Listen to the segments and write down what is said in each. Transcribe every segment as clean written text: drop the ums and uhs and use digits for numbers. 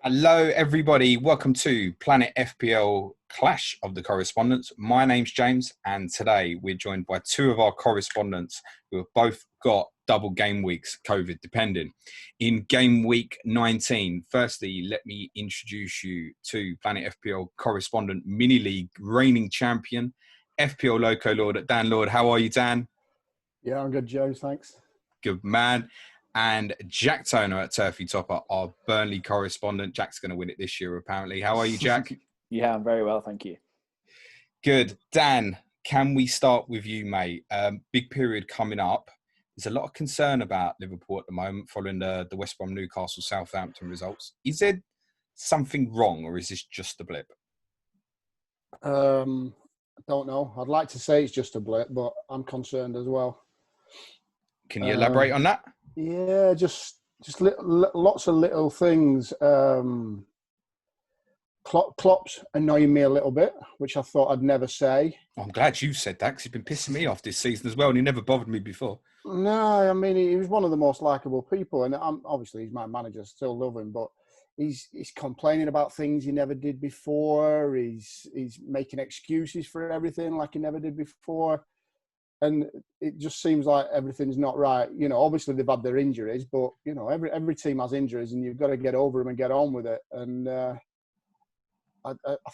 Hello, everybody. Welcome to Planet FPL Clash of the Correspondents. My name's James, and today we're joined by two of our correspondents who have both got double game weeks, COVID depending. In game week 19, firstly, let me introduce you to Planet FPL Correspondent Mini League reigning champion, FPL Loco Lord, Dan Lord. How are you, Dan? Yeah, I'm good, James. Thanks. Good man. And Jack Toner at Turfy Topper, our Burnley correspondent. Jack's going to win it this year, apparently. How are you, Jack? Yeah, I'm very well, thank you. Good. Dan, can we start with you, mate? Big period coming up. There's a lot of concern about Liverpool at the moment following the West Brom, Newcastle, Southampton results. Is there something wrong, or is this just a blip? I don't know. I'd like to say it's just a blip, but I'm concerned as well. Can you elaborate on that? Yeah, just lots of little things. Klopp's annoying me a little bit, which I thought I'd never say. I'm glad you said that because he's been pissing me off this season as well, and he never bothered me before. No, I mean, he was one of the most likeable people, and obviously he's my manager, still love him, but he's complaining about things he never did before. He's making excuses for everything like he never did before. And it just seems like everything's not right. You know, obviously they've had their injuries, but, you know, every team has injuries and you've got to get over them and get on with it. And I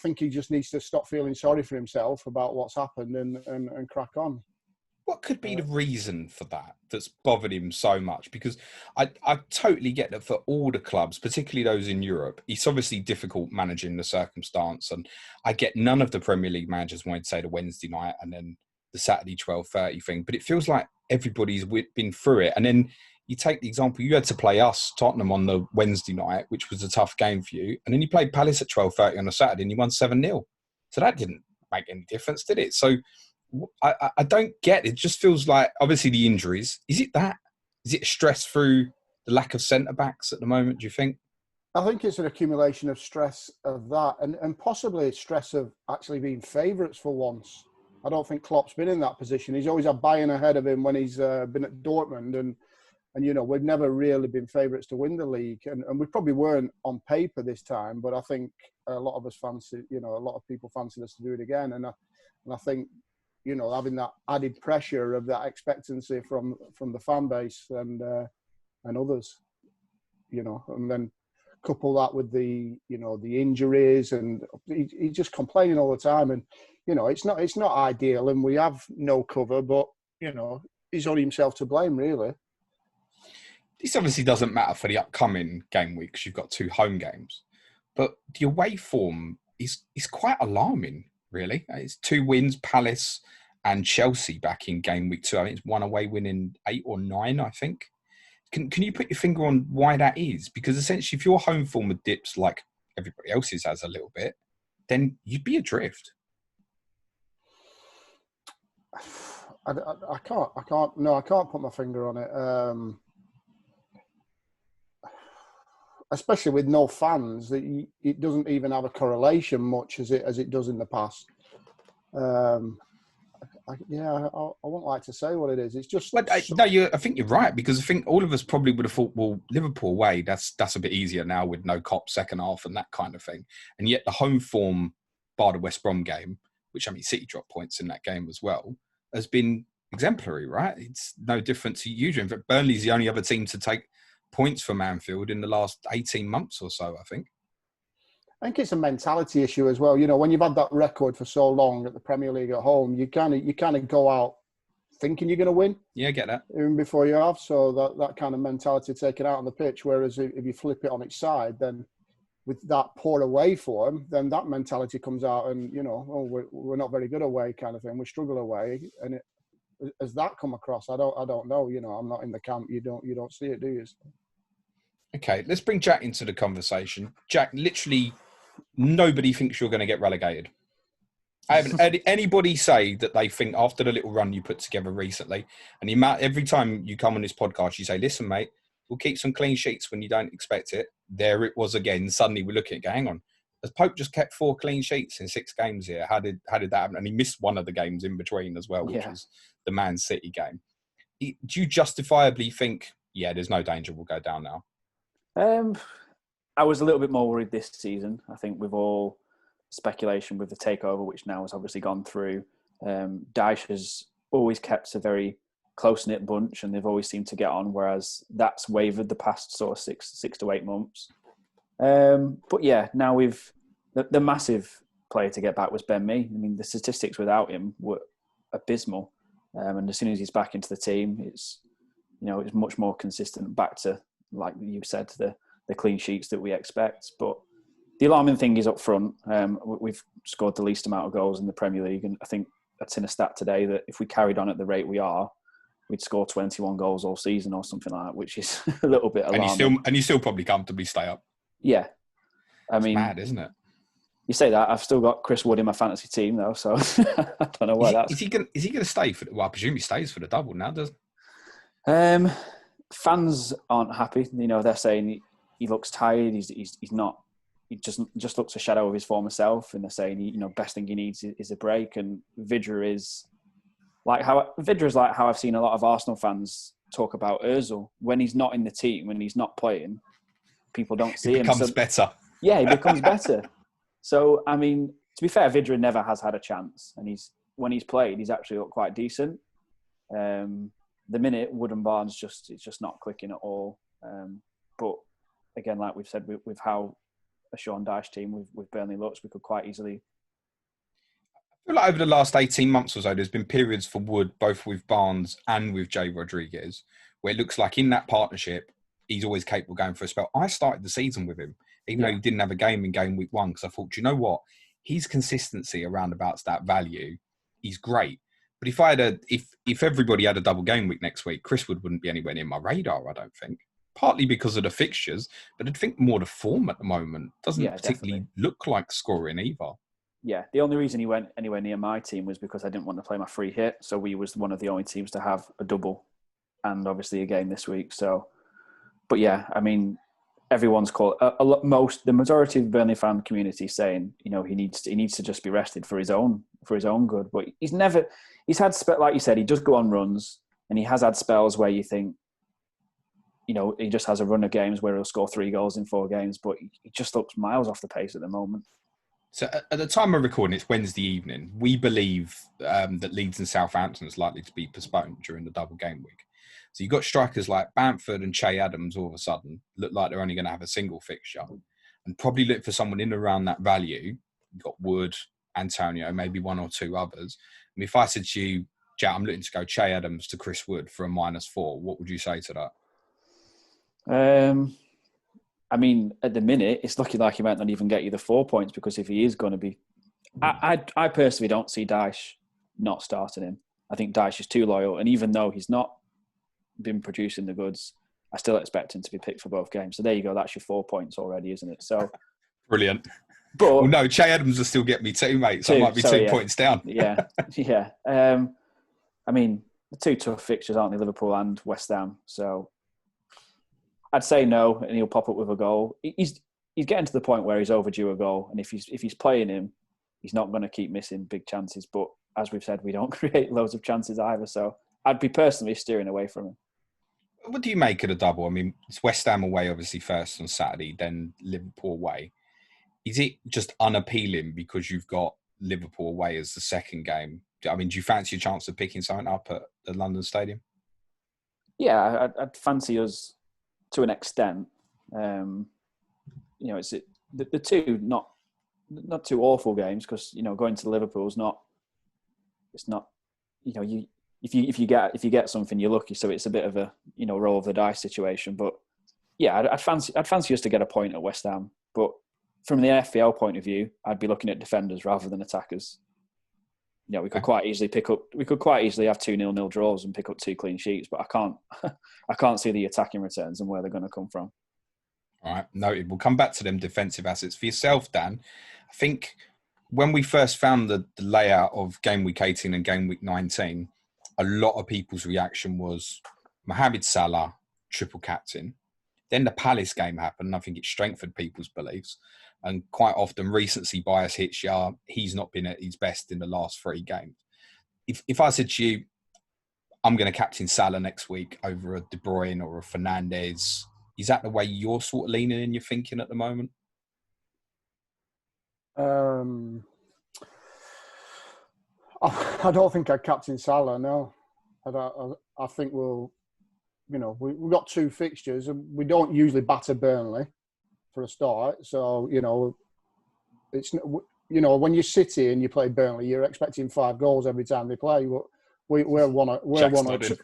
think he just needs to stop feeling sorry for himself about what's happened and crack on. What could be the reason for that that's bothered him so much? Because I totally get that for all the clubs, particularly those in Europe, it's obviously difficult managing the circumstance. And I get none of the Premier League managers wanted to say the Wednesday night and then the Saturday 12:30 thing, but it feels like everybody's been through it. And then you take the example, you had to play us, Tottenham, on the Wednesday night, which was a tough game for you. And then you played Palace at 12:30 on a Saturday and you won 7-0. So that didn't make any difference, did it? So I don't get it. It just feels like, obviously, the injuries. Is it that? Is it stress through the lack of centre-backs at the moment, do you think? I think it's an accumulation of stress of that and possibly stress of actually being favourites for once. I don't think Klopp's been in that position. He's always had Bayern ahead of him when he's been at Dortmund. And you know, we've never really been favourites to win the league. And we probably weren't on paper this time, but I think a lot of us fancy, you know, a lot of people fancy us to do it again. And I think, you know, having that added pressure of that expectancy from the fan base and others, you know, and then couple that with the, you know, the injuries and he's just complaining all the time. And, you know, it's not ideal and we have no cover, but, you know, he's only himself to blame, really. This obviously doesn't matter for the upcoming game week because you've got 2 home games. But the away form is quite alarming, really. It's 2 wins, Palace and Chelsea back in game week 2. I think it's 1 away win in 8 or 9, I think. Can you put your finger on why that is? Because essentially, if your home form dips like everybody else's has a little bit, then you'd be adrift. I can't put my finger on it. Especially with no fans, it doesn't even have a correlation much as it does in the past. I wouldn't like to say what it is. It's just I think you're right, because I think all of us probably would have thought, well, Liverpool away, that's a bit easier now with no cop second half and that kind of thing. And yet the home form, bar the West Brom game, which I mean City dropped points in that game as well, has been exemplary, right? It's no different to usual. In fact, Burnley's the only other team to take points from Anfield in the last 18 months or so, I think. I think it's a mentality issue as well. You know, when you've had that record for so long at the Premier League at home, you kind of go out thinking you're going to win. Yeah, I get that. Even before you have. So that kind of mentality taken out on the pitch. Whereas if you flip it on its side, then with that poor away form, then that mentality comes out and, you know, we're not very good away kind of thing. We struggle away. And has that come across? I don't know. You know, I'm not in the camp. You don't see it, do you? Okay, let's bring Jack into the conversation. Jack, literally nobody thinks you're going to get relegated. I haven't heard anybody say that they think after the little run you put together recently, and every time you come on this podcast, you say, listen, mate, we'll keep some clean sheets when you don't expect it. There it was again. Suddenly we're looking at, hang on, has Pope just kept 4 clean sheets in 6 games here? How did that happen? And he missed one of the games in between as well, which was the Man City game. Do you justifiably think, yeah, there's no danger, we'll go down now? I was a little bit more worried this season. I think with all speculation with the takeover, which now has obviously gone through, Dyche has always kept a very close-knit bunch and they've always seemed to get on, whereas that's wavered the past sort of six to 8 months. But yeah, now we've... The massive player to get back was Ben Mee. I mean, the statistics without him were abysmal. And as soon as he's back into the team, it's much more consistent, back to, like you said, the clean sheets that we expect. But the alarming thing is up front. We've scored the least amount of goals in the Premier League, and I think that's in a stat today that if we carried on at the rate we are, we'd score 21 goals all season or something like that, which is a little bit alarming. And you still probably comfortably stay up. Yeah. It's mad, isn't it? You say that, I've still got Chris Wood in my fantasy team though, so I don't know why that's... Is he going to stay for... Well, I presume he stays for the double now, doesn't he? Fans aren't happy. They're saying he looks tired. He's not... He just looks a shadow of his former self, and they're saying, best thing he needs is a break. And Vidra is like how I've seen a lot of Arsenal fans talk about Ozil. When he's not in the team, when he's not playing, people don't see him. He becomes better. Yeah, he becomes better. So, I mean, to be fair, Vidra never has had a chance. And when he's played, he's actually looked quite decent. The minute, Wood and Barnes, it's just not clicking at all. But again, like we've said, with how a Sean Dyche team with Burnley looks, we could quite easily... I feel like over the last 18 months or so, there's been periods for Wood, both with Barnes and with Jay Rodriguez, where it looks like in that partnership, he's always capable of going for a spell. I started the season with him, even though he didn't have a game in game week 1, because I thought, you know what? His consistency around about that value, he's great. But if everybody had a double game week next week, Chris Wood wouldn't be anywhere near my radar, I don't think. Partly because of the fixtures, but I think more the form at the moment doesn't particularly look like scoring either. Yeah, the only reason he went anywhere near my team was because I didn't want to play my free hit. So we was one of the only teams to have a double and obviously a game this week. So, but yeah, I mean, everyone's called the majority of the Burnley fan community saying, he needs to just be rested for his own good. But he's had like you said, he does go on runs, and he has had spells where you think, he just has a run of games where he'll score 3 goals in 4 games, but he just looks miles off the pace at the moment. So at the time of recording, it's Wednesday evening. We believe that Leeds and Southampton is likely to be postponed during the double game week. So you've got strikers like Bamford and Che Adams all of a sudden look like they're only going to have a single fixture, and probably look for someone in around that value. You've got Wood, Antonio, maybe 1 or 2 others. I mean, if I said to you, Jack, I'm looking to go Che Adams to Chris Wood for a -4, what would you say to that? I mean, at the minute, it's looking like he might not even get you the 4 points, because if he is going to be... I personally don't see Dyche not starting him. I think Dyche is too loyal, and even though he's not been producing the goods, I still expect him to be picked for both games. So there you go, that's your 4 points already, isn't it? So brilliant. But well, no, Che Adams will still get me 2, mate, so I might be 2 points down. Yeah. I mean, the 2 tough fixtures, aren't they? Liverpool and West Ham. So I'd say no, and he'll pop up with a goal. He's getting to the point where he's overdue a goal, and if he's playing him, he's not going to keep missing big chances. But as we've said, we don't create loads of chances either. So I'd be personally steering away from him. What do you make of the double? I mean, it's West Ham away, obviously, first on Saturday, then Liverpool away. Is it just unappealing because you've got Liverpool away as the second game? I mean, do you fancy a chance of picking something up at the London Stadium? Yeah, I'd fancy us to an extent. It's the 2 not 2 awful games, because going to Liverpool is not. It's not. If you get something, you're lucky. So it's a bit of a roll of the dice situation. But yeah, I'd fancy us to get a point at West Ham. But from the FPL point of view, I'd be looking at defenders rather than attackers. We could quite easily have 2 0-0 draws and pick up 2 clean sheets, but I can't see the attacking returns and where they're going to come from. All right, noted. We'll come back to them defensive assets. For yourself, Dan, I think when we first found the layout of game week 18 and game week 19, a lot of people's reaction was Mohamed Salah, triple captain. Then the Palace game happened, and I think it strengthened people's beliefs. And quite often, recency bias hits you. He's not been at his best in the last 3 games. If I said to you, I'm going to captain Salah next week over a De Bruyne or a Fernandes, Is that the way you're sort of leaning in your thinking at the moment? I don't think I'd captain Salah, no. I think we've got 2 fixtures and we don't usually batter Burnley for a start. So, it's, when you City and you play Burnley, you're expecting 5 goals every time they play. We're one or two.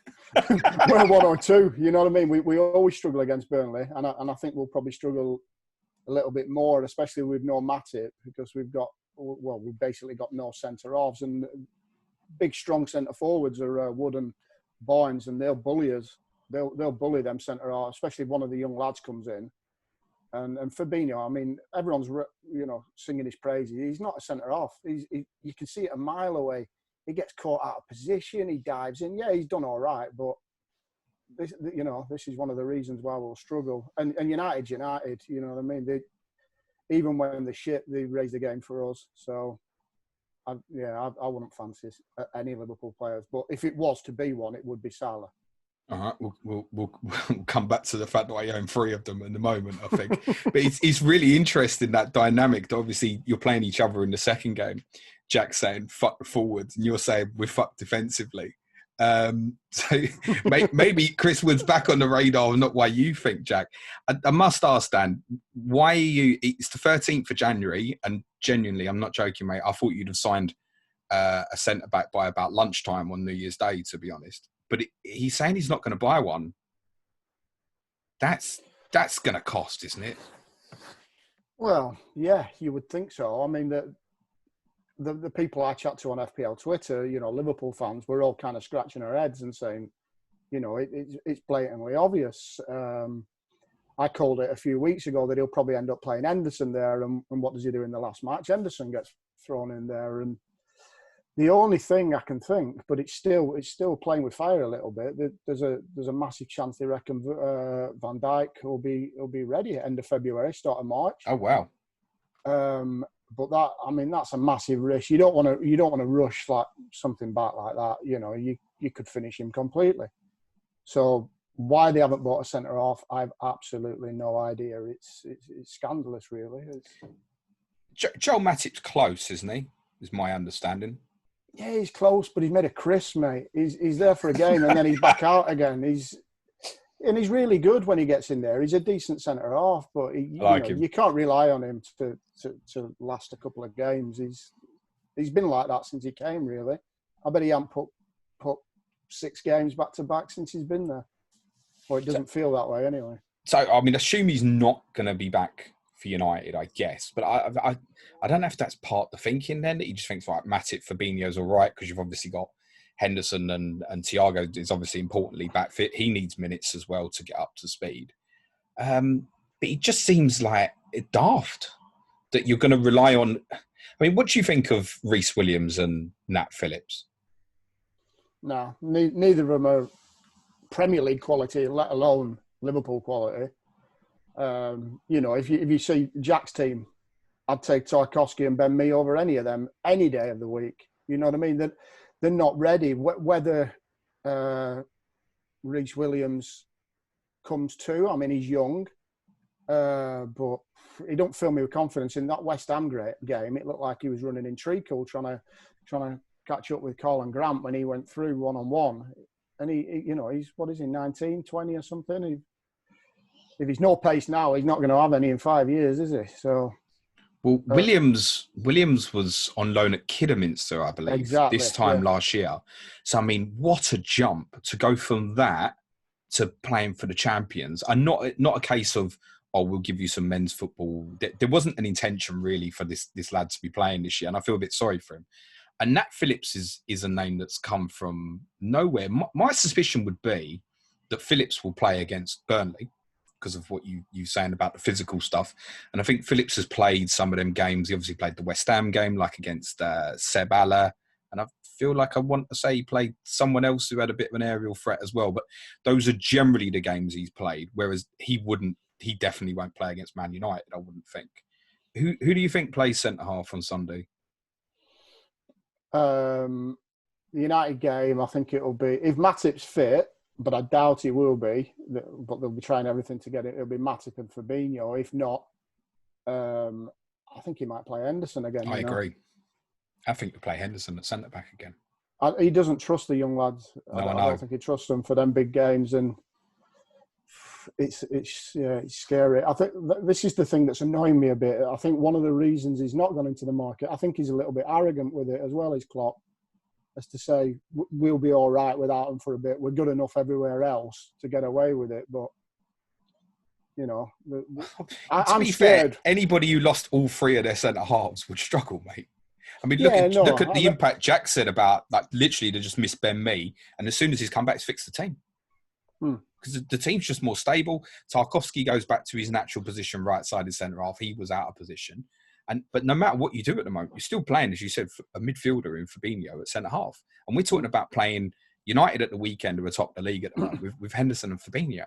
We're 1 or 2. You know what I mean? We always struggle against Burnley, and I think we'll probably struggle a little bit more, especially with no Matip, because we've basically got no centre halves, and big strong centre forwards are Wood and Barnes, and they'll bully us. They'll bully them centre halves, especially if one of the young lads comes in. And Fabinho, I mean, everyone's singing his praises. He's not a centre half. You can see it a mile away. He gets caught out of position. He dives in. Yeah, he's done all right, but this is one of the reasons why we'll struggle. And United, you know what I mean? Even when they're shit, they raise the game for us. So, I wouldn't fancy any Liverpool players. But if it was to be one, it would be Salah. All right, we'll come back to the fact that I own 3 of them in the moment, I think. But it's really interesting, that dynamic. That obviously, you're playing each other in the second game. Jack's saying, fuck forwards, and you're saying, we're fucked defensively. So maybe Chris Wood's back on the radar, not why you think, Jack. I must ask, Dan, why are you... It's the 13th of January, and genuinely, I'm not joking, mate, I thought you'd have signed a centre-back by about lunchtime on New Year's Day, to be honest. But he's saying he's not going to buy one. That's going to cost, isn't it? Well, yeah, you would think so. I mean, the people I chat to on FPL Twitter, Liverpool fans, we're all kind of scratching our heads and saying, it's blatantly obvious. I called it a few weeks ago that he'll probably end up playing Henderson there, and what does he do in the last match? Henderson gets thrown in there, and the only thing I can think, but it's still playing with fire a little bit. There's a massive chance they reckon Van Dijk will be ready at end of February, start of March. Oh wow! But that's a massive risk. You don't want to rush like something back like that. You could finish him completely. So why they haven't bought a centre half, I've absolutely no idea. It's scandalous, really. Joel Matip's close, isn't he? Is my understanding. Yeah, he's close, but he's made a crisp, mate. He's there for a game and then he's back out again. He's really good when he gets in there. He's a decent centre half, but you can't rely on him to last a couple of games. He's been like that since he came, really. I bet he hasn't put 6 games back to back since he's been there. Or it doesn't feel that way anyway. So, I mean, assume he's not going to be back for United, I guess. But I don't know if that's part of the thinking then, that he just thinks, right, Matip, Fabinho's all right, because you've obviously got Henderson and Thiago is obviously importantly back fit. He needs minutes as well to get up to speed. But it just seems like daft that you're going to rely on... I mean, what do you think of Reece Williams and Nat Phillips? No, neither of them are Premier League quality, let alone Liverpool quality. If you see Jack's team, I'd take C.O.T.C and Ben Mee over any of them any day of the week. You know what I mean? They're not ready. Whether Reece Williams comes to, I mean, he's young, but he don't fill me with confidence. In that West Ham game, it looked like he was running in treacle, trying to catch up with Colin Grant when he went through one-on-one. And he's, what is he, 19, 20 or something? If he's no pace now, he's not going to have any in 5 years, is he? So, well, Williams was on loan at Kidderminster, I believe, this time last year. So, I mean, what a jump to go from that to playing for the champions. And not a case of, we'll give you some men's football. There wasn't an intention really for this lad to be playing this year, and I feel a bit sorry for him. And Nat Phillips is a name that's come from nowhere. My suspicion would be that Phillips will play against Burnley, because of what you saying about the physical stuff. And I think Phillips has played some of them games. He obviously played the West Ham game, like against Seb Allar. And I feel like I want to say he played someone else who had a bit of an aerial threat as well. But those are generally the games he's played, whereas he definitely won't play against Man United, I wouldn't think. Who do you think plays centre-half on Sunday? The United game, I think it'll be... If Matip's fit, but I doubt he will be. But they'll be trying everything to get it. It'll be Matip and Fabinho. If not, I think he might play Henderson again. I agree. I think you play Henderson at centre back again. He doesn't trust the young lads. No, I don't think he trusts them for them big games, and it's scary. I think this is the thing that's annoying me a bit. I think one of the reasons he's not gone into the market, I think he's a little bit arrogant with it as well as Klopp, as to say we'll be all right without him for a bit. We're good enough everywhere else to get away with it, but. You know, I'm scared. Fair, anybody who lost all three of their centre halves would struggle, mate. I mean, look at the impact Jack said about, like, literally they just missed Ben Mee, and as soon as he's come back, he's fixed the team. Because the team's just more stable. Tarkowski goes back to his natural position, right sided centre half. He was out of position, but no matter what you do at the moment, you're still playing, as you said, a midfielder in Fabinho at centre half, and we're talking about playing United at the weekend who are top of the league at the moment with Henderson and Fabinho.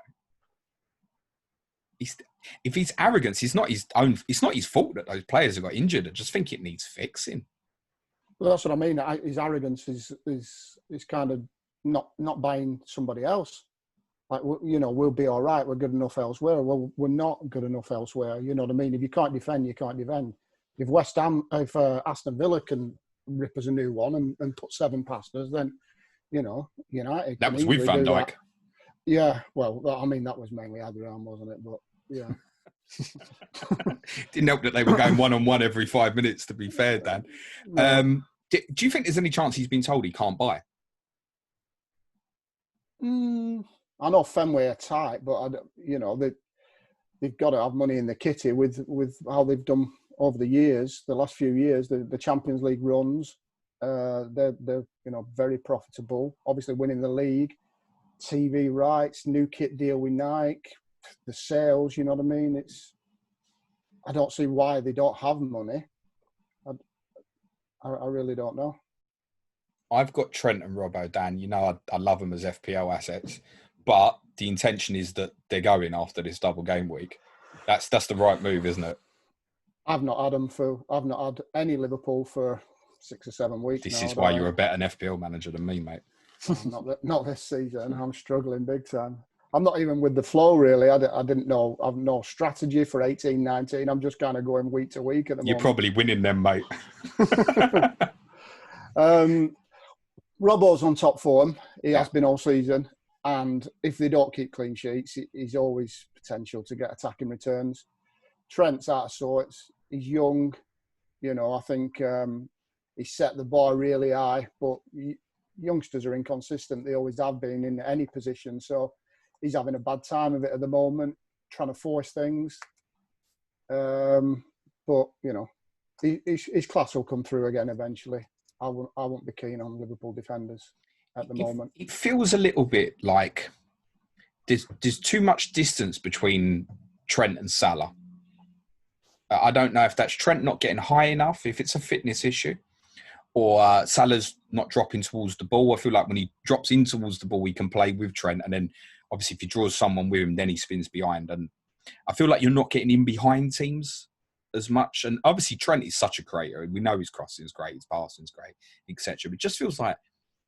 If he's arrogance, it's not his own. It's not his fault that those players have got injured. I just think it needs fixing. Well, that's what I mean. His arrogance is kind of not buying somebody else. Like, you know, we'll be all right. We're good enough elsewhere. Well, we're not good enough elsewhere. You know what I mean? If you can't defend, you can't defend. If Aston Villa can rip us a new one and put 7 past us, then, you know, United. That was with Van Dijk. Yeah, well, I mean, that was mainly Adrian, wasn't it? But, yeah. Didn't help that they were going one-on-one every 5 minutes, to be fair, Dan. No. Do you think there's any chance he's been told he can't buy? I know Fenway are tight, but, they've got to have money in the kitty with how they've done over the years, the last few years, the Champions League runs. They're very profitable, obviously winning the league. TV rights, new kit deal with Nike, the sales, you know what I mean? I don't see why they don't have money. I really don't know. I've got Trent and Robbo, Dan. You know, I love them as FPL assets, but the intention is that they're going after this double game week. That's the right move, isn't it? I've not had any Liverpool for 6 or 7 weeks. This is why you're a better FPL manager than me, mate. Not this season. I'm struggling big time. I'm not even with the flow, really. I didn't know. I've no strategy for 18, 19. I'm just kind of going week to week at the moment. You're probably winning them, mate. Robbo's on top form. He has been all season. And if they don't keep clean sheets, he's always potential to get attacking returns. Trent's out of sorts. He's young. You know, I think he set the bar really high. But youngsters are inconsistent. They always have been in any position. So he's having a bad time of it at the moment, trying to force things. But, you know, his class will come through again eventually. I won't be keen on Liverpool defenders at the moment. It feels a little bit like there's too much distance between Trent and Salah. I don't know if that's Trent not getting high enough, if it's a fitness issue, or Salah's not dropping towards the ball. I feel like when he drops in towards the ball, he can play with Trent. And then, obviously, if he draws someone with him, then he spins behind. And I feel like you're not getting in behind teams as much. And obviously, Trent is such a creator. We know his crossing is great, his passing is great, etc. But it just feels like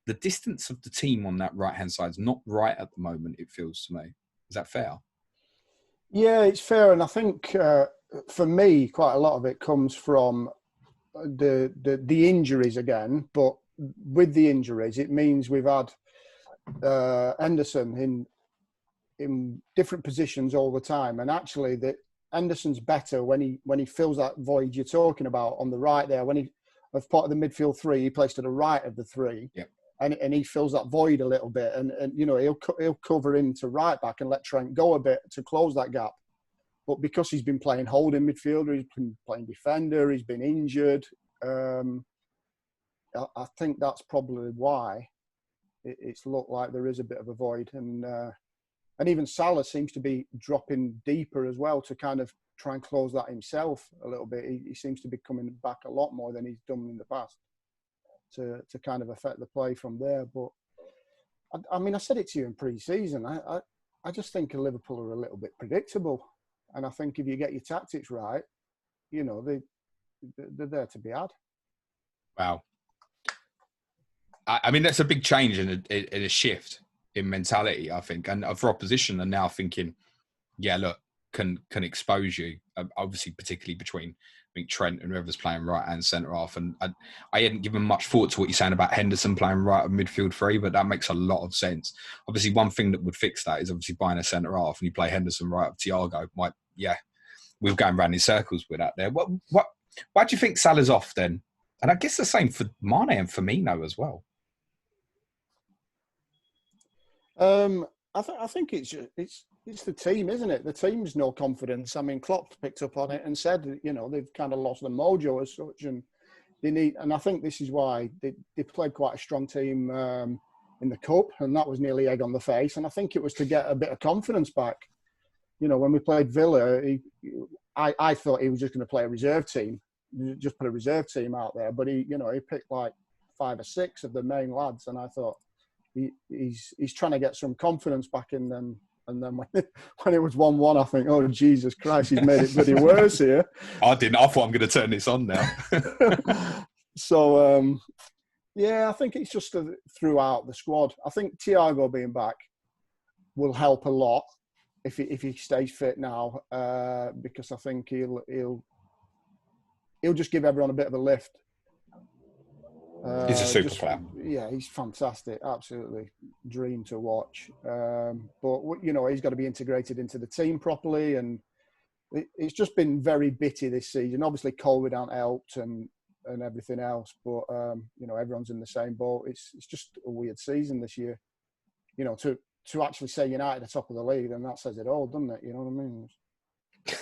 the distance of the team on that right-hand side is not right at the moment, it feels to me. Is that fair? Yeah, it's fair. And I think, for me, quite a lot of it comes from the injuries again. But with the injuries, it means we've had Henderson in different positions all the time. And actually, Henderson's better when he fills that void you're talking about on the right there. When as part of the midfield three, he plays to the right of the three. Yep. And he fills that void a little bit. And you know, he'll cover into right back and let Trent go a bit to close that gap. But because he's been playing holding midfielder, he's been playing defender, he's been injured. I think that's probably why it's looked like there is a bit of a void. And even Salah seems to be dropping deeper as well to kind of try and close that himself a little bit. He seems to be coming back a lot more than he's done in the past to kind of affect the play from there. But, I mean, I said it to you in pre-season. I just think Liverpool are a little bit predictable. And I think if you get your tactics right, you know, they're there to be had. Wow. I mean, that's a big change and a shift in mentality, I think, and for opposition are now thinking, yeah, look, can expose you. Obviously, particularly between I think Trent and whoever's playing right and centre half. And I hadn't given much thought to what you're saying about Henderson playing right of midfield three, but that makes a lot of sense. Obviously, one thing that would fix that is obviously buying a centre half, and you play Henderson right up Thiago. We're going round in circles with that there. Why do you think Salah's off then? And I guess the same for Mane and Firmino as well. I think it's the team, isn't it? The team's no confidence. I mean, Klopp picked up on it and said, they've kind of lost the mojo as such, and they need. And I think this is why they played quite a strong team in the cup, and that was nearly egg on the face. And I think it was to get a bit of confidence back. When we played Villa, I thought he was just going to play a reserve team, just put a reserve team out there. But he picked like 5 or 6 of the main lads, and I thought he's trying to get some confidence back in them. And then when it was 1-1, I think, oh, Jesus Christ, he's made it bloody worse here. I didn't. I thought I'm going to turn this on now. So, I think it's just throughout the squad. I think Thiago being back will help a lot if he stays fit now, because I think he'll just give everyone a bit of a lift. He's a super player. Yeah, he's fantastic. Absolutely dream to watch. But he's got to be integrated into the team properly, and it's just been very bitty this season. Obviously, COVID hasn't helped and everything else, but everyone's in the same boat. It's just a weird season this year. To actually say United are top of the league, and that says it all, doesn't it? You know what I mean? I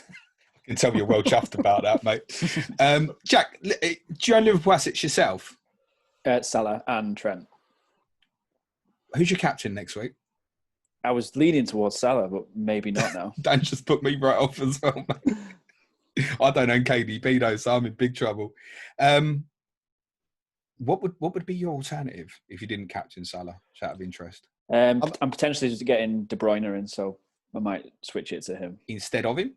can tell you're well chuffed about that, mate. Jack, do you own Liverpool assets yourself? Salah and Trent. Who's your captain next week? I was leaning towards Salah, but maybe not now. Dan just put me right off as well, mate. I don't own KDB though, so I'm in big trouble. What would be your alternative if you didn't captain Salah? Out of interest. I'm potentially just getting De Bruyne in, so I might switch it to him. Instead of him?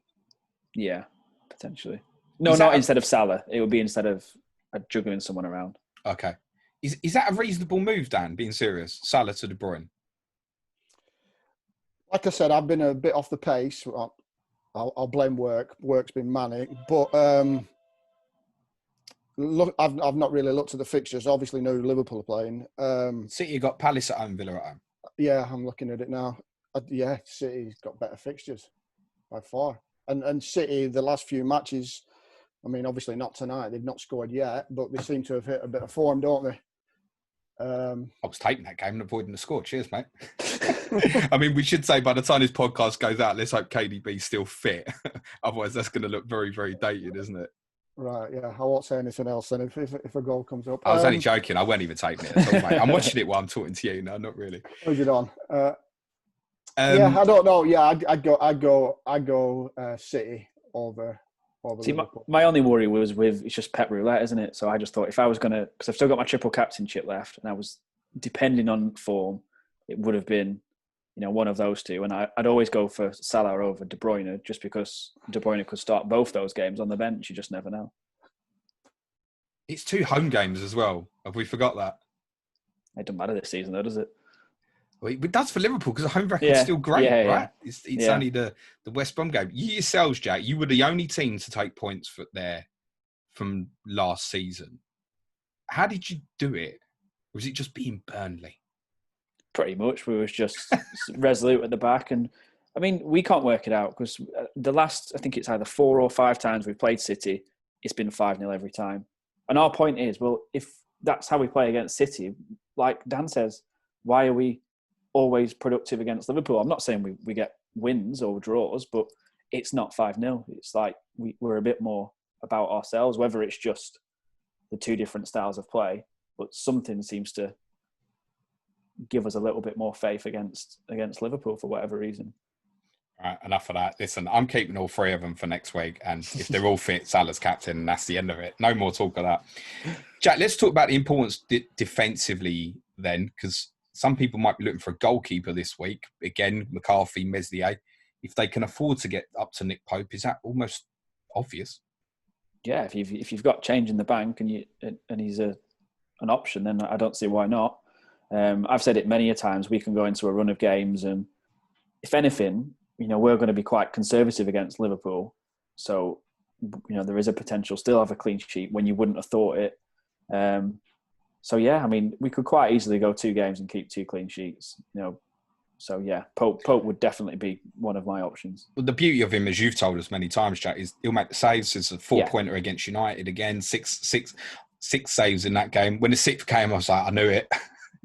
Yeah, potentially. No, not instead of Salah. It would be instead of juggling someone around. Okay. Is that a reasonable move, Dan, being serious? Salah to De Bruyne? Like I said, I've been a bit off the pace. I'll blame work. Work's been manic. But look, I've not really looked at the fixtures. Obviously, know Liverpool are playing. City got Palace at home, Villa at home. Yeah, I'm looking at it now. City's got better fixtures by far. And City, the last few matches, I mean, obviously not tonight. They've not scored yet, but they seem to have hit a bit of form, don't they? I was taking that game and avoiding the score. Cheers, mate. I mean, we should say by the time this podcast goes out, let's hope KDB's still fit. Otherwise, that's going to look very, very dated, isn't it? Right, yeah. I won't say anything else then if a goal comes up. I was only joking. I wasn't even taking it at all, mate. I'm watching it while I'm talking to you. No, not really. Who's it on? I don't know. Yeah, I'd go City over See, my only worry was it's just Pep roulette, isn't it? So I just thought if I was going to, because I've still got my triple captainship left, and I was depending on form, it would have been, one of those two. And I'd always go for Salah over De Bruyne, just because De Bruyne could start both those games on the bench. You just never know. It's 2 home games as well. Have we forgot that? It doesn't matter this season, though, does it? Well, it does for Liverpool because the home record's still great, right? Yeah. It's only the West Brom game. You yourselves, Jack, you were the only team to take points from last season. How did you do it? Was it just being Burnley? Pretty much. We were just resolute at the back. And, I mean, we can't work it out because the last, I think it's either 4 or 5 times we've played City, it's been 5-0 every time. And our point is, well, if that's how we play against City, like Dan says, why are we always productive against Liverpool? I'm not saying we get wins or draws, but it's not 5-0. It's like we're a bit more about ourselves, whether it's just the 2 different styles of play, but something seems to give us a little bit more faith against Liverpool for whatever reason. All right, enough of that. Listen, I'm keeping all 3 of them for next week, and if they're all fit, Salah's captain, and that's the end of it. No more talk of that. Jack, let's talk about the importance defensively then, because some people might be looking for a goalkeeper this week. Again, McCarthy, Meslier. If they can afford to get up to Nick Pope, is that almost obvious? Yeah, if you've got change in the bank and he's an option, then I don't see why not. I've said it many a times. We can go into a run of games, and if anything, we're going to be quite conservative against Liverpool. So, there is a potential still have a clean sheet when you wouldn't have thought it. So yeah, I mean, we could quite easily go 2 games and keep 2 clean sheets. So yeah, Pope would definitely be one of my options. Well, the beauty of him, as you've told us many times, Jack, is he'll make the saves. It's a 4-pointer against United again. Six saves in that game. When the 6th came, I was like, I knew it.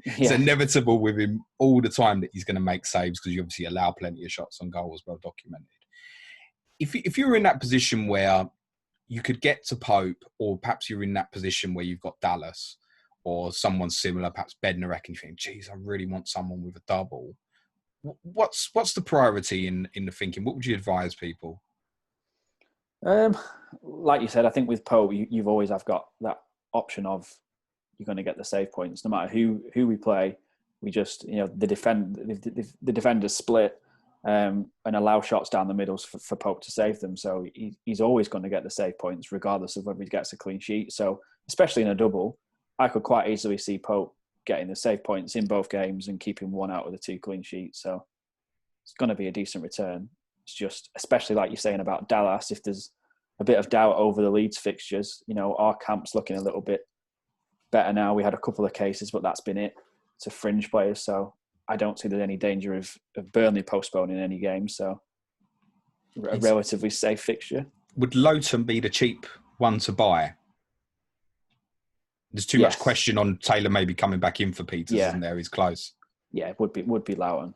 It's inevitable with him all the time that he's going to make saves because you obviously allow plenty of shots on goal as well documented. If you're in that position where you could get to Pope, or perhaps you're in that position where you've got Dallas or someone similar, perhaps Bednarek, and you think, geez, I really want someone with a double. What's the priority in the thinking? What would you advise people? Like you said, I think with Pope, you've always have got that option of you're going to get the save points no matter who we play. We just the defenders split and allow shots down the middles for Pope to save them. So he's always going to get the save points regardless of whether he gets a clean sheet. So especially in a double, I could quite easily see Pope getting the save points in both games and keeping 1 out of the 2 clean sheets. So it's going to be a decent return. It's just, especially like you're saying about Dallas, if there's a bit of doubt over the Leeds fixtures, our camp's looking a little bit better now. We had a couple of cases, but that's been it to fringe players. So I don't see there's any danger of Burnley postponing any games. So a relatively safe fixture. Would Lowton be the cheap one to buy? There's too much question on Taylor maybe coming back in for Peters, isn't there? He's close. Yeah, it would be Lowton.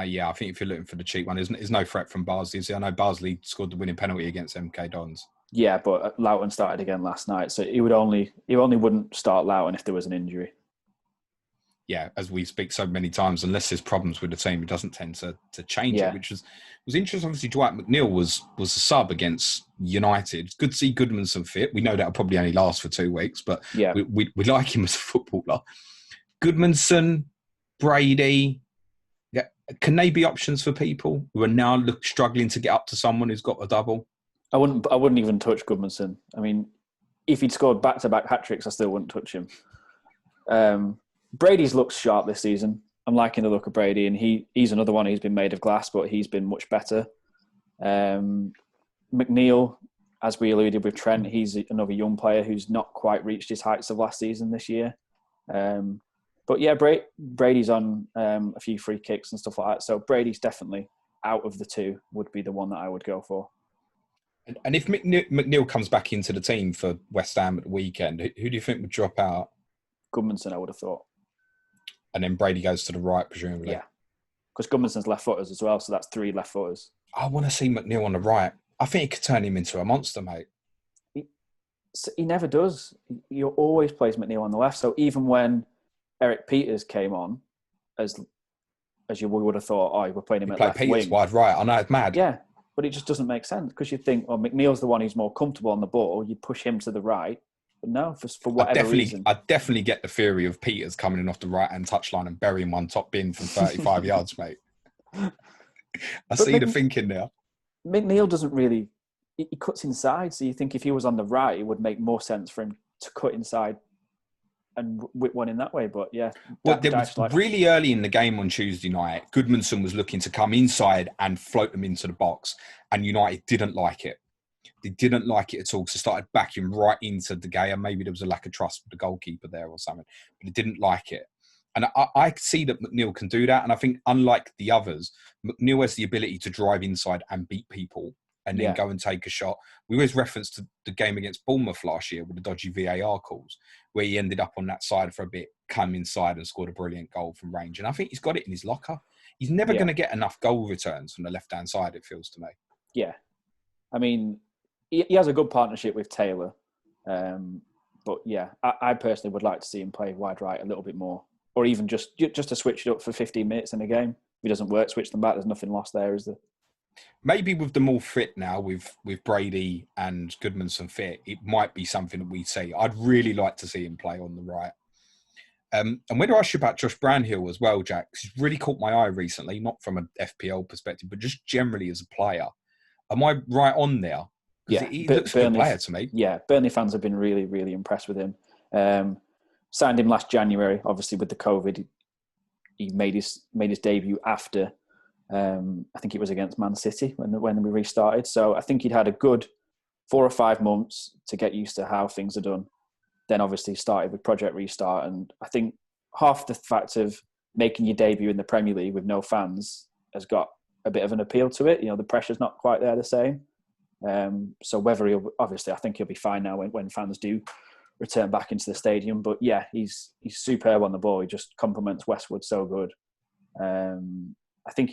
Yeah, I think if you're looking for the cheap one, there's no threat from Barnsley. I know Barnsley scored the winning penalty against MK Dons. Yeah, but Lowton started again last night, so he only wouldn't start Lowton if there was an injury. Yeah, as we speak so many times, unless there's problems with the team, he doesn't tend to change it, which was interesting. Obviously, Dwight McNeil was a sub against United. It's good to see Goodmanson fit. We know that'll probably only last for 2 weeks, but we like him as a footballer. Goodmanson, Brady, can they be options for people who are now struggling to get up to someone who's got a double? I wouldn't even touch Goodmanson. I mean, if he'd scored back-to-back hat-tricks, I still wouldn't touch him. Brady's looks sharp this season. I'm liking the look of Brady, and he's another one who's been made of glass, but he's been much better. McNeil, as we alluded with Trent, he's another young player who's not quite reached his heights of last season this year. But yeah, Brady's on a few free kicks and stuff like that. So Brady's definitely, out of the 2, would be the one that I would go for. And if McNeil comes back into the team for West Ham at the weekend, who do you think would drop out? Goodmanson, I would have thought. And then Brady goes to the right, presumably. Yeah, because Goodmanson's left-footers as well, so that's 3 left-footers. I want to see McNeil on the right. I think he could turn him into a monster, mate. He never does. He always plays McNeil on the left. So even when Eric Peters came on, as you would have thought, you were playing him at left Peters wing. Wide right. I know, it's mad. Yeah, but it just doesn't make sense because you'd think, McNeil's the one who's more comfortable on the ball. You'd push him to the right. But no, for whatever reason. I definitely get the theory of Peters coming in off the right-hand touchline and burying one top bin from 35 yards, mate. I see the thinking now. McNeil doesn't really... He cuts inside, so you think if he was on the right, it would make more sense for him to cut inside and whip one in that way. But yeah. Well, really early in the game on Tuesday night, Goodmanson was looking to come inside and float them into the box, and United didn't like it. They didn't like it at all, so started backing right into De Gea. Maybe there was a lack of trust with the goalkeeper there or something, but they didn't like it. And I see that McNeil can do that, and I think unlike the others, McNeil has the ability to drive inside and beat people and then go and take a shot. We always reference to the game against Bournemouth last year with the dodgy VAR calls, where he ended up on that side for a bit, come inside and scored a brilliant goal from range. And I think he's got it in his locker. He's never going to get enough goal returns from the left-hand side, it feels to me. Yeah. I mean... He has a good partnership with Taylor. But yeah, I personally would like to see him play wide right a little bit more. Or even just to switch it up for 15 minutes in a game. If it doesn't work, switch them back. There's nothing lost there, is there? Maybe with them all fit now, with Brady and Goodmanson fit, it might be something that we see. I'd really like to see him play on the right. And when I ask you about Josh Brownhill as well, Jack, because he's really caught my eye recently, not from an FPL perspective, but just generally as a player. Am I right on there? Yeah, he looks a good player to me. Yeah, Burnley fans have been really, really impressed with him. Signed him last January, obviously with the COVID. he made his debut after, I think it was against Man City when we restarted. So I think he'd had a good 4 or 5 months to get used to how things are done. Then obviously started with Project Restart. And I think half the fact of making your debut in the Premier League with no fans has got a bit of an appeal to it. The pressure's not quite there the same. So whether I think he'll be fine now when fans do return back into the stadium. But yeah, he's superb on the ball. He just complements Westwood so good. I think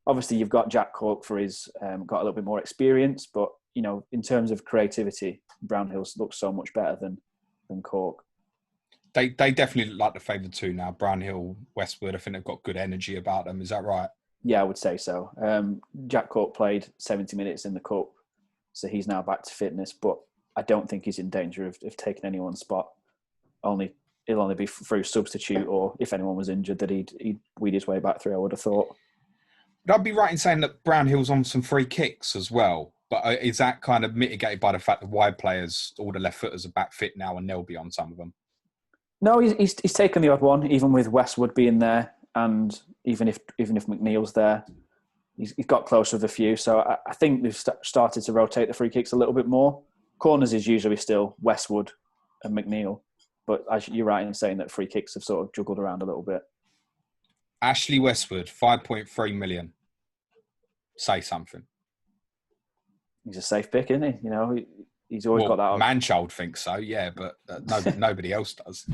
obviously you've got Jack Cork for his, got a little bit more experience, but in terms of creativity, Brownhill looks so much better than Cork. They definitely look like the favoured two now. Brownhill, Westwood, I think they've got good energy about them. Is that right? Yeah, I would say so. Jack Cork played 70 minutes in the Cup, so he's now back to fitness, but I don't think he's in danger of taking anyone's spot. It'll only be through substitute, or if anyone was injured, that he'd weed his way back through, I would have thought. But I'd be right in saying that Brownhill's on some free kicks as well. But is that kind of mitigated by the fact that wide players, all the left footers are back fit now and they'll be on some of them? No, he's taken the odd one, even with Westwood being there, and even if McNeil's there, he's got close with a few. So I think they've started to rotate the free kicks a little bit more. Corners is usually still Westwood and McNeil, but as you're right in saying that free kicks have sort of juggled around a little bit. Ashley Westwood, 5.3 million. Say something. He's a safe pick, isn't he? He's always got that. Manchild thinks so, yeah, but nobody else does.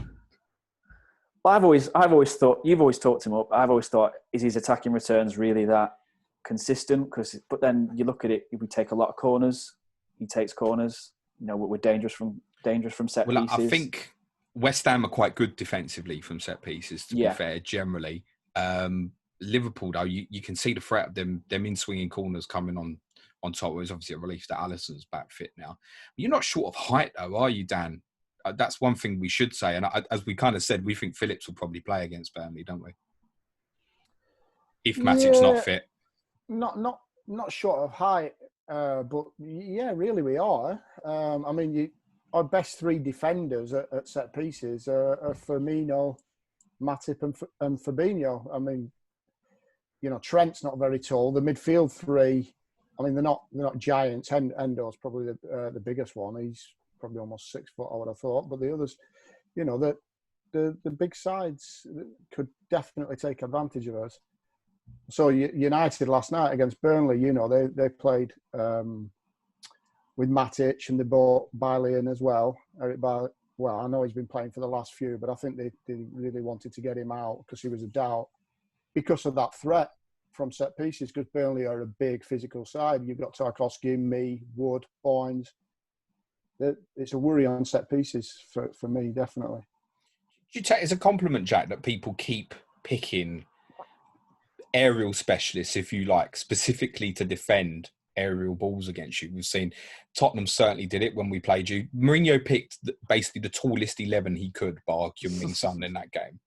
Well, I've always thought, you've always talked him up. I've always thought, is his attacking returns really that consistent? But then you look at it, we take a lot of corners. He takes corners. We're dangerous from set pieces. I think West Ham are quite good defensively from set pieces, to be fair, generally. Liverpool, though, you can see the threat of them in swinging corners coming on top. It was obviously a relief that Alisson's back fit now. You're not short of height, though, are you, Dan? That's one thing we should say. And as we kind of said, we think Phillips will probably play against Burnley, don't we? If Matip's not fit. Not short of height, but yeah, really we are. Our best 3 defenders at set pieces are Firmino, Matip and Fabinho. Trent's not very tall. The midfield 3, they're not giants. Endo's probably the biggest one. He's probably almost 6 foot, I would have thought. But the others, the big sides could definitely take advantage of us. So United last night against Burnley, they played with Matic, and they brought Bailey in as well. Eric Bailey. Well, I know he's been playing for the last few, but I think they really wanted to get him out because he was a doubt because of that threat from set pieces, because Burnley are a big physical side. You've got Tarkowski, me, Wood, Boynes. It's a worry on set pieces for me, definitely. Do you take it as a compliment, Jack, that people keep picking aerial specialists, if you like, specifically to defend aerial balls against you? We've seen Tottenham certainly did it when we played you. Mourinho picked basically the tallest 11 he could, bar Heung-min Son in that game.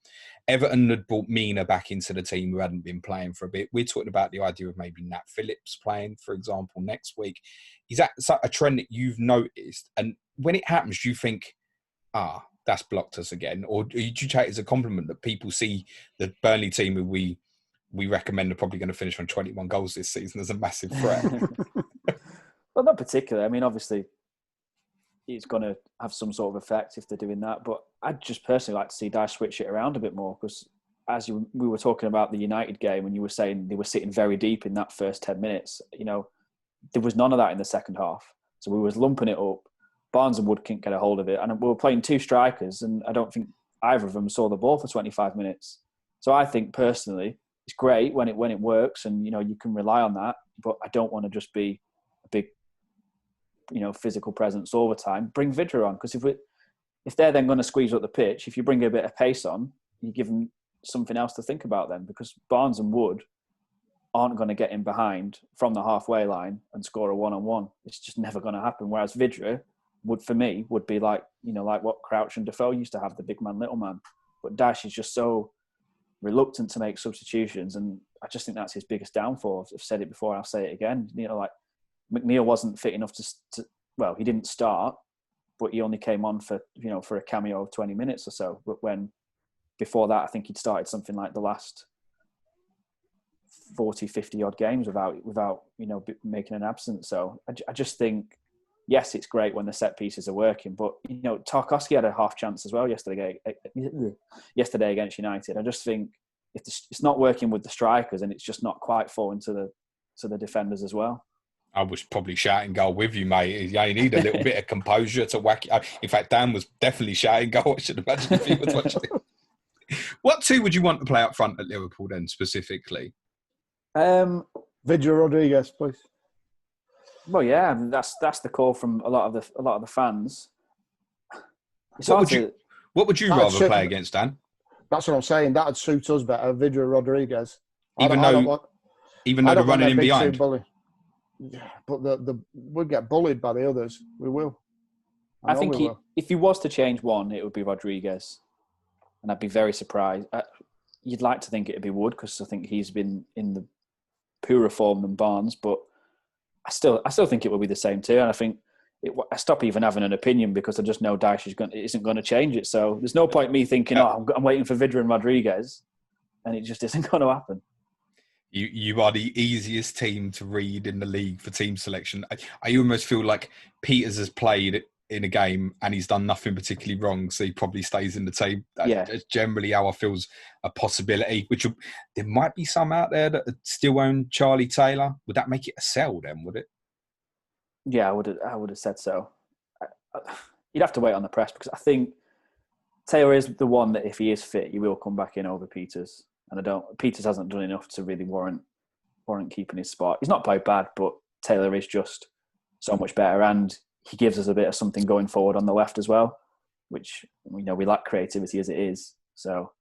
Everton had brought Mina back into the team who hadn't been playing for a bit. We're talking about the idea of maybe Nat Phillips playing, for example, next week. Is that a trend that you've noticed? And when it happens, do you think, that's blocked us again? Or do you take it as a compliment that people see the Burnley team who we recommend are probably going to finish on 21 goals this season as a massive threat? Well, not particularly. Obviously, it's going to have some sort of effect if they're doing that. But I'd just personally like to see Dyche switch it around a bit more, because we were talking about the United game, and you were saying they were sitting very deep in that first 10 minutes. There was none of that in the second half. So we was lumping it up. Barnes and Wood couldn't get a hold of it. And we were playing 2 strikers, and I don't think either of them saw the ball for 25 minutes. So I think personally, it's great when it works, and you can rely on that. But I don't want to just be a big, physical presence all the time. Bring Vidra on, because if they're then going to squeeze up the pitch, if you bring a bit of pace on, you give them something else to think about then, because Barnes and Wood aren't going to get in behind from the halfway line and score a 1-on-1. It's just never going to happen. Whereas Vidra would be like what Crouch and Defoe used to have, the big man, little man. But Dyche is just so reluctant to make substitutions, and I just think that's his biggest downfall. I've said it before, I'll say it again. McNeil wasn't fit enough to well, he didn't start, but he only came on for a cameo of 20 minutes or so. But when before that, I think he'd started something like the last 40, 50 odd games without making an absence. So I just think, yes, it's great when the set pieces are working, but Tarkowski had a half chance as well yesterday against United. I just think if it's not working with the strikers, and it's just not quite falling to the defenders as well. I was probably shouting goal with you, mate. You need a little bit of composure to whack it. In fact, Dan was definitely shouting goal. I should imagine if he was watching it. What two would you want to play up front at Liverpool then, specifically? Vidra Rodriguez, please. Well, yeah, that's the call from a lot of the fans. What would you rather play against, Dan? That's what I'm saying. That'd suit us better, Vidra Rodriguez. Even though they're running in behind. Yeah, but we'll get bullied by the others. We will. I think if he was to change one, it would be Rodriguez, and I'd be very surprised. You'd like to think it'd be Wood, because I think he's been in the poorer form than Barnes, but I still think it will be the same too. And I think I stop even having an opinion because I just know Dyche isn't going to change it. So there's no point me thinking, I'm waiting for Vidra and Rodriguez, and it just isn't going to happen. You are the easiest team to read in the league for team selection. I almost feel like Peters has played in a game and he's done nothing particularly wrong, so he probably stays in the team. That's generally how I feel's a possibility. There might be some out there that still own Charlie Taylor. Would that make it a sell then? Would it? Yeah, I would have said so. You'd have to wait on the press, because I think Taylor is the one that if he is fit, he will come back in over Peters. And Peters hasn't done enough to really warrant keeping his spot. He's not played bad, but Taylor is just so much better, and he gives us a bit of something going forward on the left as well, which we lack creativity as it is. So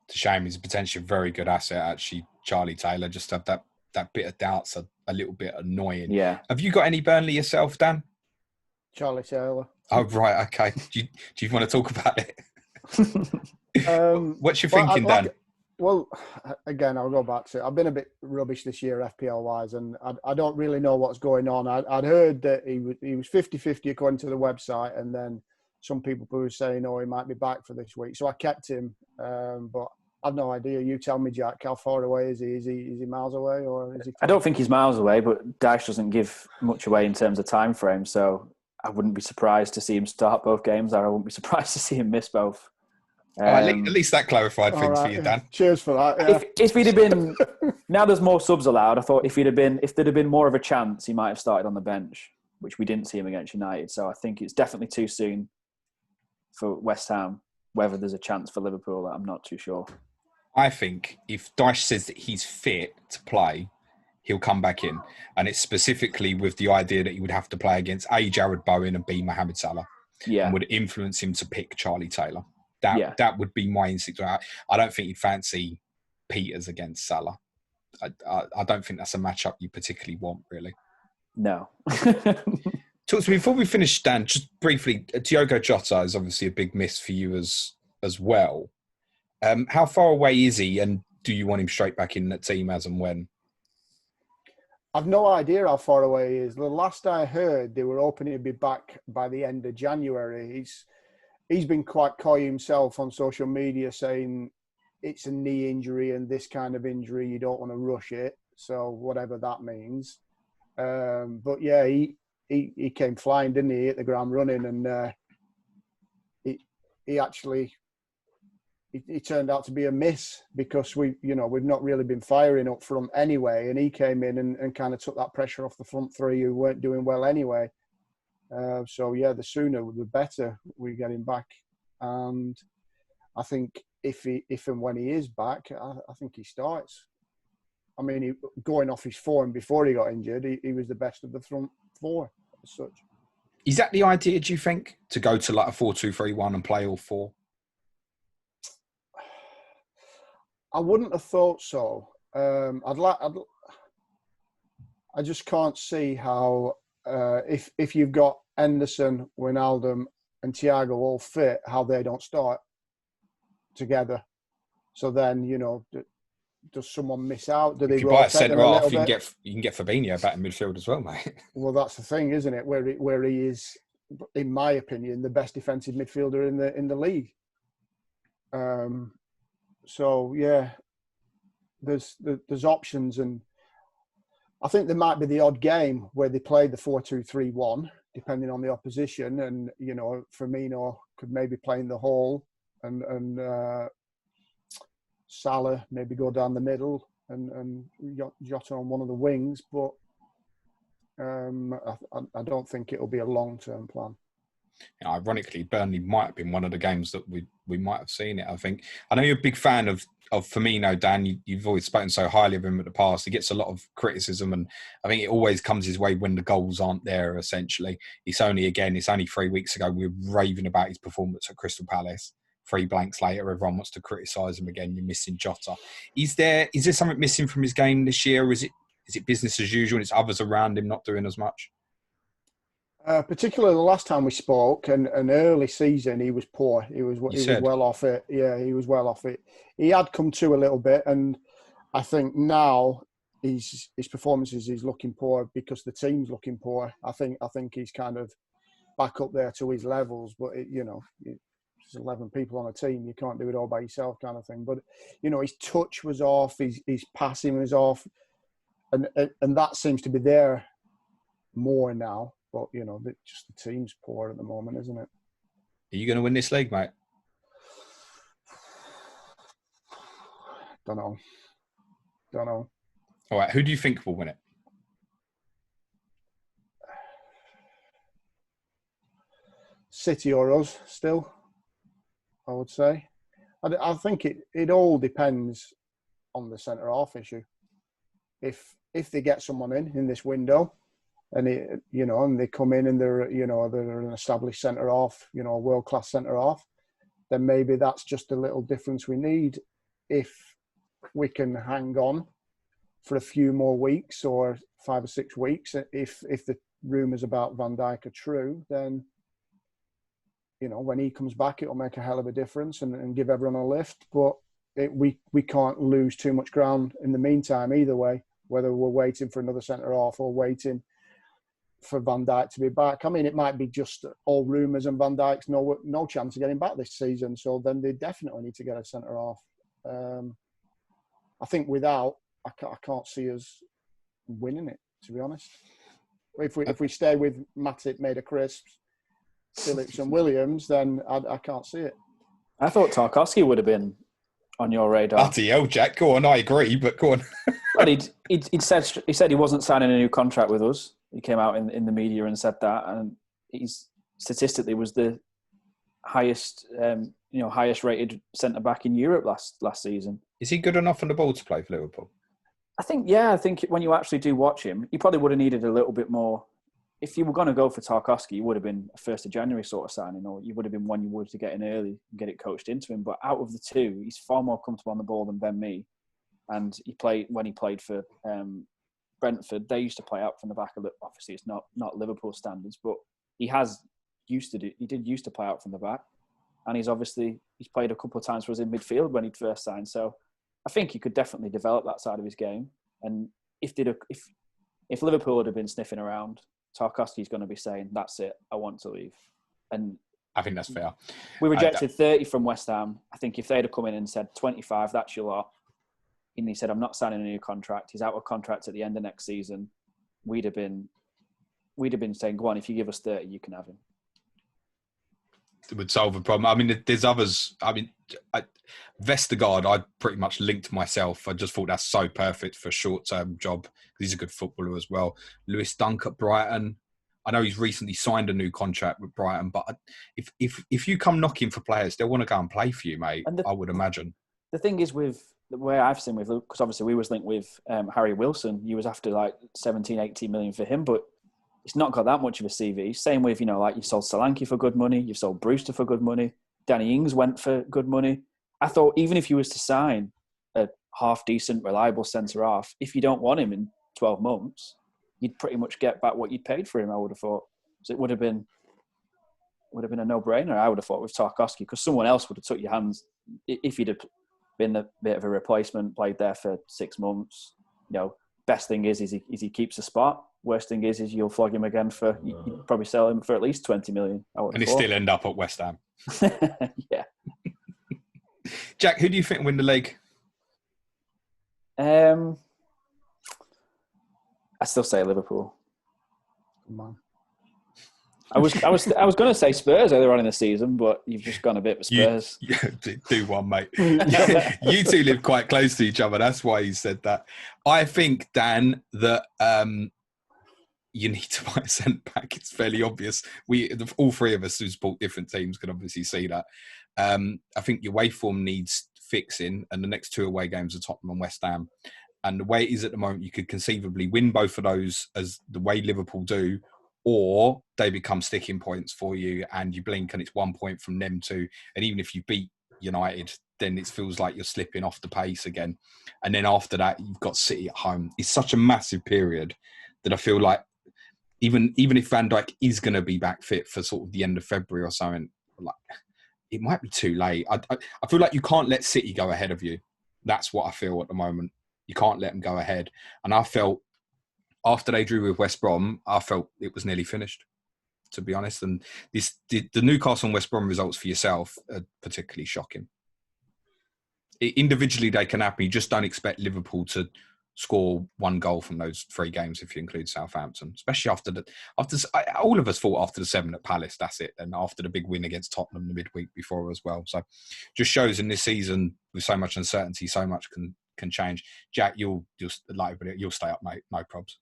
it's a shame. He's a potentially very good asset, actually. Charlie Taylor just had that bit of doubts, a little bit annoying. Yeah. Have you got any Burnley yourself, Dan? Charlie Taylor. Oh right, okay. Do you want to talk about it? What's your thinking, Dan? Well, again, I'll go back to it. I've been a bit rubbish this year, FPL-wise, and I don't really know what's going on. I'd heard that he was 50-50 according to the website, and then some people were saying, he might be back for this week. So I kept him, but I've no idea. You tell me, Jack, how far away is he? Is he miles away, or is he? I don't think he's miles away, but Dyche doesn't give much away in terms of time frame, so I wouldn't be surprised to see him start both games, or I wouldn't be surprised to see him miss both. At least that clarified things for you, Dan. Cheers for that. Yeah. If he'd have been, now there's more subs allowed. I thought if there'd have been more of a chance, he might have started on the bench, which we didn't see him against United. So I think it's definitely too soon for West Ham. Whether there's a chance for Liverpool, I'm not too sure. I think if Dyche says that he's fit to play, he'll come back in, and it's specifically with the idea that he would have to play against A, Jared Bowen, and B, Mohamed Salah, and would influence him to pick Charlie Taylor. That would be my instinct. I don't think he'd fancy Peters against Salah. I don't think that's a matchup you particularly want, really. No. Talk to me before we finish, Dan. Just briefly, Diogo Jota is obviously a big miss for you as well. How far away is he, and do you want him straight back in that team as and when? I've no idea how far away he is. The last I heard, they were hoping he'd be back by the end of January. He's been quite coy himself on social media, saying it's a knee injury, and this kind of injury, you don't want to rush it. So whatever that means. But yeah, he came flying, didn't he? He hit the ground running, and he actually turned out to be a miss, because we've not really been firing up front anyway, and he came in and kind of took that pressure off the front three who weren't doing well anyway. So yeah, the sooner the better we get him back, and I think if and when he is back, I think he starts. I mean, going off his form before he got injured, he was the best of the front four as such. Is that the idea, do you think, to go to like a 4-2-3-1 and play all four? I wouldn't have thought so. I just can't see how if you've got Henderson, Wijnaldum, and Thiago all fit, how they don't start together. So then, does someone miss out? Do they? If you buy a centre half, you can get Fabinho back in midfield as well, mate. Well, that's the thing, isn't it? Where he is, in my opinion, the best defensive midfielder in the league. So yeah, there's options, and I think there might be the odd game where they play the 4-2-3-1, depending on the opposition, and Firmino could maybe play in the hole, and Salah maybe go down the middle, and Jota on one of the wings, but I don't think it'll be a long-term plan. Ironically, Burnley might have been one of the games that we might have seen it. I think. I know you're a big fan of Firmino, Dan. You've always spoken so highly of him in the past. He gets a lot of criticism, and I think it always comes his way when the goals aren't there. Essentially, it's only 3 weeks ago we were raving about his performance at Crystal Palace. 3 blanks later, everyone wants to criticise him again. You're missing Jota. Is there something missing from his game this year, or is it business as usual and it's others around him not doing as much? Particularly the last time we spoke, and an early season, he was poor. He was well off it. Yeah, he was well off it. He had come to a little bit, and I think now his performances is looking poor because the team's looking poor. I think he's kind of back up there to his levels, but there's 11 people on a team. You can't do it all by yourself, kind of thing. But his touch was off, his passing was off, and that seems to be there more now. But just the team's poor at the moment, isn't it? Are you going to win this league, mate? Don't know. All right, who do you think will win it? City or us, still, I would say. I think it all depends on the centre-half issue. If they get someone in this window, and and they come in and they're an established centre half, a world class centre half, then maybe that's just a little difference we need. If we can hang on for a few more weeks or 5 or 6 weeks, if the rumours about Van Dijk are true, then when he comes back, it'll make a hell of a difference and give everyone a lift. But we can't lose too much ground in the meantime either way, whether we're waiting for another centre half or waiting for Van Dijk to be back. I mean, it might be just all rumours and Van Dijk's no chance of getting back this season. So then they definitely need to get a centre half. I think without, I can't see us winning it, to be honest. If we stay with Matip, made of crisps, Phillips and Williams, then I can't see it. I thought C.O.T.C would have been on your radar. Bloody hell, Jack. Go on, I agree, but go on. Well, he said he wasn't signing a new contract with us. He came out in the media and said that, and he's statistically was the highest rated centre back in Europe last season. Is he good enough on the ball to play for Liverpool? I think when you actually do watch him, he probably would have needed a little bit more. If you were going to go for C.O.T.C, you would have been a 1st of January sort of signing, or you would have been one you would to get in early and get it coached into him. But out of the two, he's far more comfortable on the ball than Ben Mee. And when he played for Brentford, they used to play out from the back. Obviously, it's not Liverpool standards, but he did used to play out from the back, and he's played a couple of times for us in midfield when he'd first signed. So I think he could definitely develop that side of his game. And if Liverpool had been sniffing around, C.O.T.C's going to be saying, "That's it, I want to leave." And I think that's fair. We rejected 30 from West Ham. I think if they'd have come in and said 25, that's your lot, and he said, "I'm not signing a new contract," he's out of contract at the end of next season, we'd have been saying, "Go on, if you give us 30, you can have him." It would solve a problem. I mean, there's others. I mean, Vestergaard, I pretty much linked myself. I just thought that's so perfect for a short-term job. He's a good footballer as well. Lewis Dunk at Brighton. I know he's recently signed a new contract with Brighton, but if you come knocking for players, they'll want to go and play for you, mate. I would imagine. The thing is with the way I've seen with, because obviously we was linked with Harry Wilson. You was after like 17, 18 million for him, but it's not got that much of a CV. Same with, like you sold Solanke for good money, you've sold Brewster for good money, Danny Ings went for good money. I thought even if you was to sign a half-decent, reliable centre-half, if you don't want him in 12 months, you'd pretty much get back what you'd paid for him, I would have thought. So it would have been a no-brainer, I would have thought, with C.O.T.C, because someone else would have took your hands if you'd have been a bit of a replacement, played there for 6 months. Best thing is he keeps a spot. Worst thing is you'll flog him again for, you'd probably sell him for at least 20 million. And he still end up at West Ham. Yeah. Jack, who do you think will win the league? I still say Liverpool. Come on. I was going to say Spurs earlier on in the season, but you've just gone a bit for Spurs. Do one, mate. You two live quite close to each other. That's why you said that. I think, Dan, that you need to buy a centre back. It's fairly obvious. All three of us who support different teams can obviously see that. I think your away form needs fixing, and the next 2 away games are Tottenham and West Ham. And the way it is at the moment, you could conceivably win both of those as the way Liverpool do, or they become sticking points for you and you blink and it's 1 point from them too. And even if you beat United, then it feels like you're slipping off the pace again. And then after that, you've got City at home. It's such a massive period that I feel like even if Van Dijk is going to be back fit for sort of the end of February or something, like it might be too late. I feel like you can't let City go ahead of you. That's what I feel at the moment. You can't let them go ahead. And I felt after they drew with West Brom, I felt it was nearly finished, to be honest. And the Newcastle and West Brom results for yourself are particularly shocking. Individually, they can happen. You just don't expect Liverpool to score 1 goal from those 3 games if you include Southampton, especially after all of us thought after the 7 at Palace, that's it. And after the big win against Tottenham the midweek before as well. So just shows in this season with so much uncertainty, so much can change. Jack, you'll stay up, mate. No probs.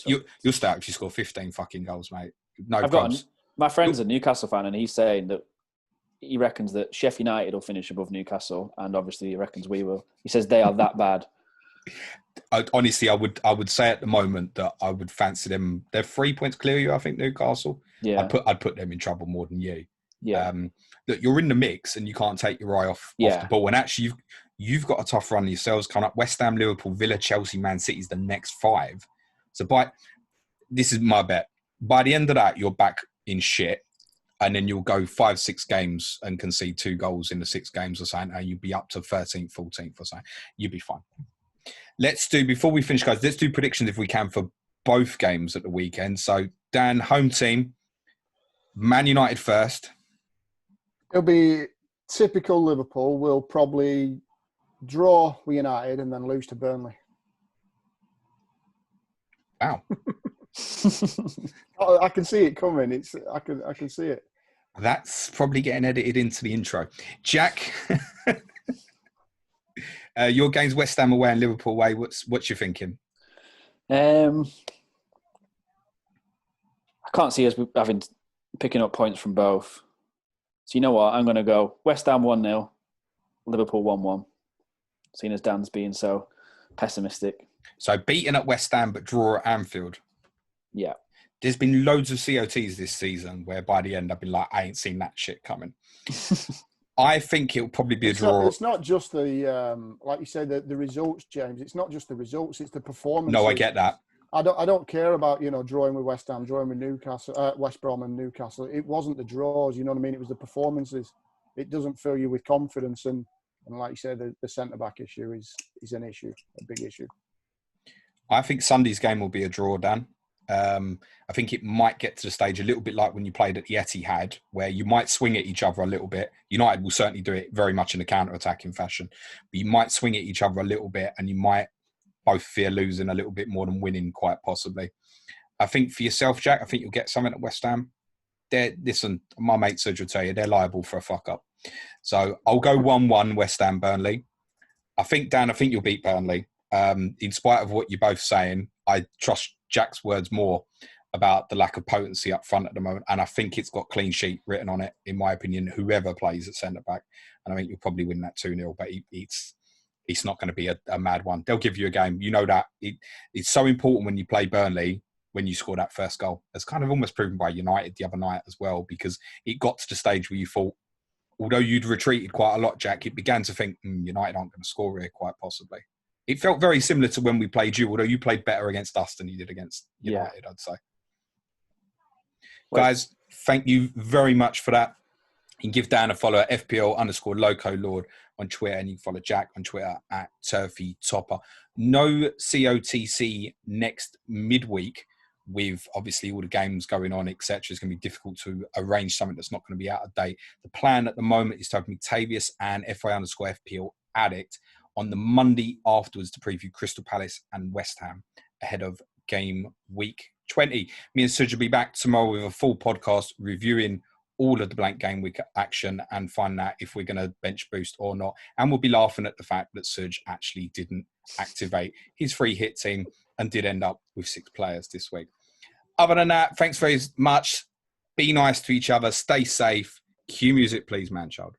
You'll stay up if you score 15 fucking goals, mate. No probs. My friend's a Newcastle fan, and he's saying that he reckons that Sheffield United will finish above Newcastle, and obviously he reckons we will. He says they are that bad. Honestly, I would say at the moment that I would fancy them. They're 3 points clear of you, I think, Newcastle. Yeah. I'd put them in trouble more than you. Yeah. Look, you're in the mix and you can't take your eye off the ball. And actually, you've got a tough run yourselves coming up. West Ham, Liverpool, Villa, Chelsea, Man City is the next 5. So this is my bet. By the end of that, you're back in shit. And then you'll go 5-6 games and concede 2 goals in the 6 games or something. And you'll be up to 13th, 14th or something. You'll be fine. Before we finish, guys, let's do predictions if we can for both games at the weekend. So, Dan, home team, Man United first. It'll be typical Liverpool. We'll probably draw with United and then lose to Burnley. Wow. I can see it coming. I can see it. That's probably getting edited into the intro. Jack, your game's West Ham away and Liverpool away. What's you thinking? I can't see us picking up points from both. So you know what? I'm going to go West Ham 1-0, Liverpool 1-1. Seeing as Dan's being so pessimistic. So beating at West Ham but draw at Anfield. Yeah. There's been loads of C.O.T.s this season where by the end I've been like, I ain't seen that shit coming. I think it'll probably be a draw. It's not just the, like you said, the results, James. It's not just the results, it's the performance. No, I get that. I don't care about, drawing with West Ham, drawing with Newcastle, West Brom and Newcastle. It wasn't the draws, you know what I mean? It was the performances. It doesn't fill you with confidence. And like you said, the centre-back issue is an issue, a big issue. I think Sunday's game will be a draw, Dan. I think it might get to the stage a little bit like when you played at the Etihad, where you might swing at each other a little bit. United will certainly do it very much in a counter-attacking fashion, but you might swing at each other a little bit and you might both fear losing a little bit more than winning, quite possibly. I think for yourself, Jack, I think you'll get something at West Ham. Listen, my mate Serge will tell you, they're liable for a fuck-up. So I'll go 1-1 West Ham, Burnley. I think, Dan, you'll beat Burnley. In spite of what you're both saying, I trust Jack's words more about the lack of potency up front at the moment. And I think it's got clean sheet written on it, in my opinion, whoever plays at centre-back. And I think you'll probably win that 2-0, but it's not going to be a mad one. They'll give you a game. You know that. It's so important when you play Burnley, when you score that first goal. It's kind of almost proven by United the other night as well, because it got to the stage where you thought, although you'd retreated quite a lot, Jack, it began to think, United aren't going to score here, quite possibly. It felt very similar to when we played you, although you played better against us than you did against United, I'd say. Guys, thank you very much for that. You can give Dan a follow at FPL_LocoLord on Twitter, and you can follow Jack on Twitter at TurfyTopper. No C.O.T.C next midweek. with obviously all the games going on, etc., it's going to be difficult to arrange something that's not going to be out of date. The plan at the moment is to have McTavius and FI_FPL Addict on the Monday afterwards to preview Crystal Palace and West Ham ahead of game week 20. Me and Suj will be back tomorrow with a full podcast reviewing all of the blank game week action and find out if we're going to bench boost or not. And we'll be laughing at the fact that Suj actually didn't activate his free hit team and did end up with 6 players this week. Other than that, thanks very much. Be nice to each other. Stay safe. Cue music, please, man child.